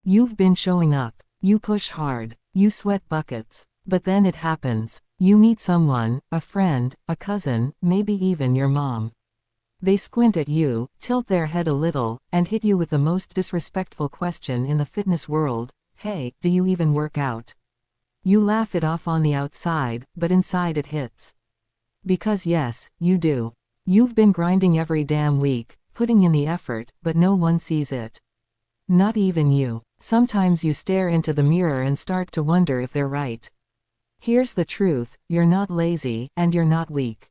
You've been showing up. You push hard. You sweat buckets. But then it happens. You meet someone, a friend, a cousin, maybe even your mom. They squint at you, tilt their head a little, and hit you with the most disrespectful question in the fitness world. Hey, do you even work out? You laugh it off on the outside, but inside it hits. Because yes, you do. You've been grinding every damn week, putting in the effort, but no one sees it. Not even you. Sometimes you stare into the mirror and start to wonder if they're right. Here's the truth, you're not lazy, and you're not weak.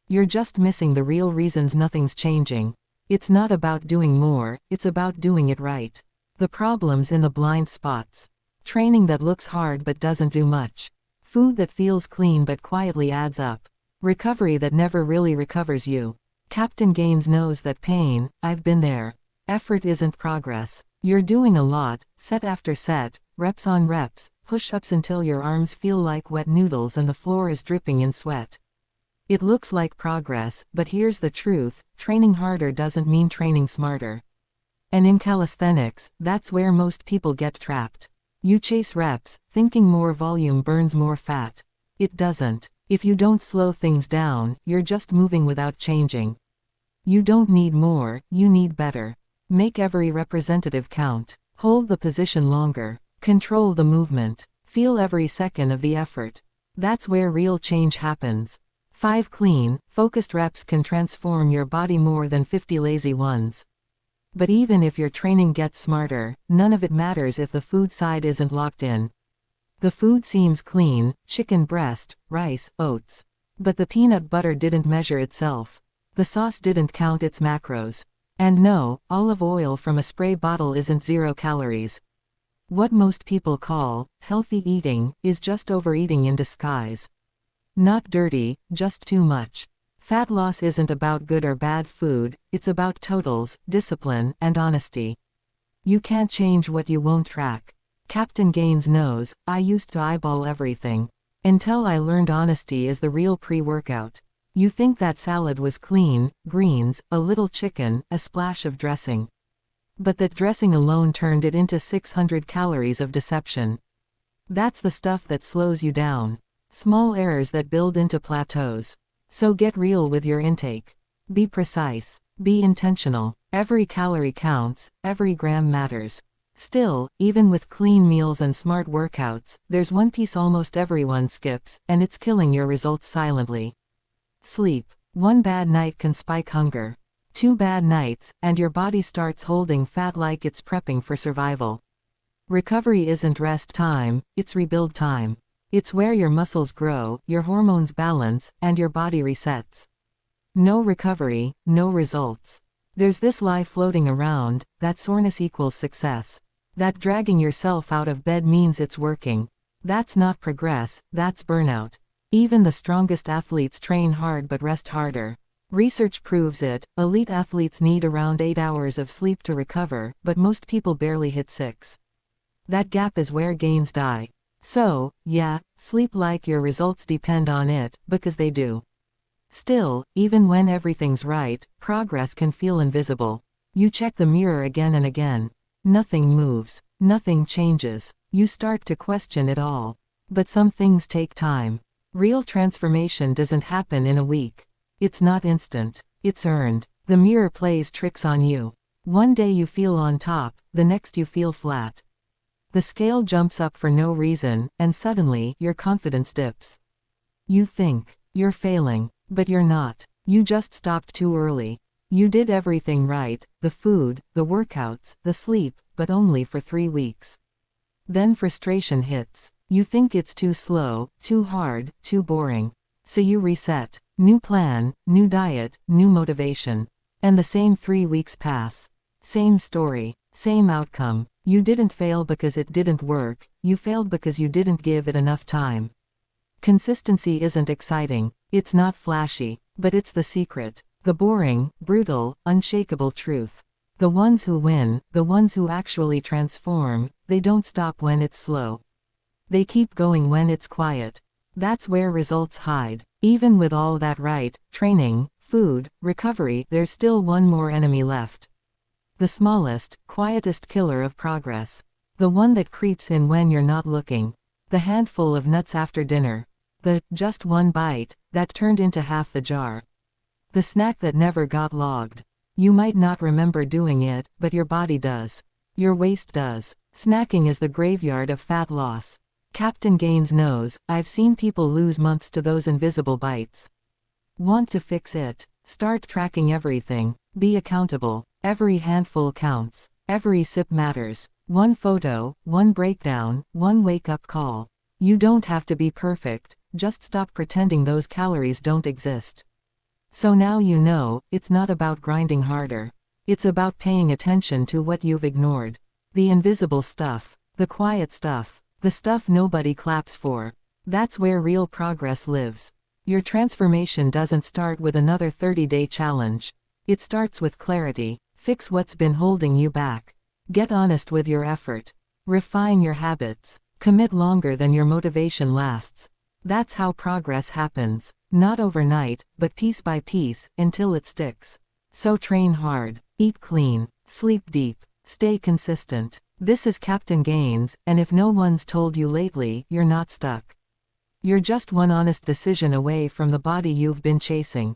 You're just missing the real reasons nothing's changing. It's not about doing more, it's about doing it right. The problem's in the blind spots. Training that looks hard but doesn't do much. Food that feels clean but quietly adds up. Recovery that never really recovers you. Captain Gaines knows that pain, I've been there. Effort isn't progress. You're doing a lot, set after set, reps on reps, push-ups until your arms feel like wet noodles and the floor is dripping in sweat. It looks like progress, but here's the truth, training harder doesn't mean training smarter. And in calisthenics, that's where most people get trapped. You chase reps, thinking more volume burns more fat. It doesn't. If you don't slow things down, you're just moving without changing. You don't need more, you need better. Make every representative count. Hold the position longer. Control the movement. Feel every second of the effort. That's where real change happens. 5 clean, focused reps can transform your body more than 50 lazy ones. But even if your training gets smarter, none of it matters if the food side isn't locked in. The food seems clean, chicken breast, rice, oats. But the peanut butter didn't measure itself. The sauce didn't count its macros. And no, olive oil from a spray bottle isn't 0 calories. What most people call healthy eating is just overeating in disguise. Not dirty, just too much. Fat loss isn't about good or bad food, it's about totals, discipline, and honesty. You can't change what you won't track. Captain Gaines knows, I used to eyeball everything. Until I learned honesty is the real pre-workout. You think that salad was clean, greens, a little chicken, a splash of dressing. But that dressing alone turned it into 600 calories of deception. That's the stuff that slows you down. Small errors that build into plateaus. So get real with your intake. Be precise. Be intentional. Every calorie counts, every gram matters. Still, even with clean meals and smart workouts, there's one piece almost everyone skips, and it's killing your results silently. Sleep. One bad night can spike hunger. 2 bad nights, and your body starts holding fat like it's prepping for survival. Recovery isn't rest time, it's rebuild time. It's where your muscles grow, your hormones balance, and your body resets. No recovery, no results. There's this lie floating around, that soreness equals success. That dragging yourself out of bed means it's working. That's not progress, that's burnout. Even the strongest athletes train hard but rest harder. Research proves it, elite athletes need around 8 hours of sleep to recover, but most people barely hit 6. That gap is where gains die. So, yeah, sleep like your results depend on it, because they do. Still, even when everything's right, progress can feel invisible. You check the mirror again and again. Nothing moves. Nothing changes. You start to question it all. But some things take time. Real transformation doesn't happen in a week. It's not instant. It's earned. The mirror plays tricks on you. One day you feel on top, the next you feel flat. The scale jumps up for no reason, and suddenly, your confidence dips. You think you're failing, but you're not. You just stopped too early. You did everything right, the food, the workouts, the sleep, but only for 3 weeks. Then frustration hits. You think it's too slow, too hard, too boring. So you reset. New plan, new diet, new motivation. And the same 3 weeks pass. Same story, same outcome. You didn't fail because it didn't work, you failed because you didn't give it enough time. Consistency isn't exciting, it's not flashy, but it's the secret. The boring, brutal, unshakable truth. The ones who win, the ones who actually transform, they don't stop when it's slow. They keep going when it's quiet. That's where results hide. Even with all that right, training, food, recovery, there's still one more enemy left. The smallest, quietest killer of progress. The one that creeps in when you're not looking. The handful of nuts after dinner. The just one bite that turned into half the jar. The snack that never got logged. You might not remember doing it, but your body does. Your waist does. Snacking is the graveyard of fat loss. Captain Gaines knows. I've seen people lose months to those invisible bites. Want to fix it? Start tracking everything. Be accountable. Every handful counts. Every sip matters. One photo, one breakdown, one wake-up call. You don't have to be perfect, just stop pretending those calories don't exist. So now you know, it's not about grinding harder. It's about paying attention to what you've ignored. The invisible stuff. The quiet stuff. The stuff nobody claps for. That's where real progress lives. Your transformation doesn't start with another 30-day challenge. It starts with clarity. Fix what's been holding you back. Get honest with your effort. Refine your habits. Commit longer than your motivation lasts. That's how progress happens. Not overnight, but piece by piece, until it sticks. So train hard. Eat clean. Sleep deep. Stay consistent. This is Captain Gaines, and if no one's told you lately, you're not stuck. You're just one honest decision away from the body you've been chasing.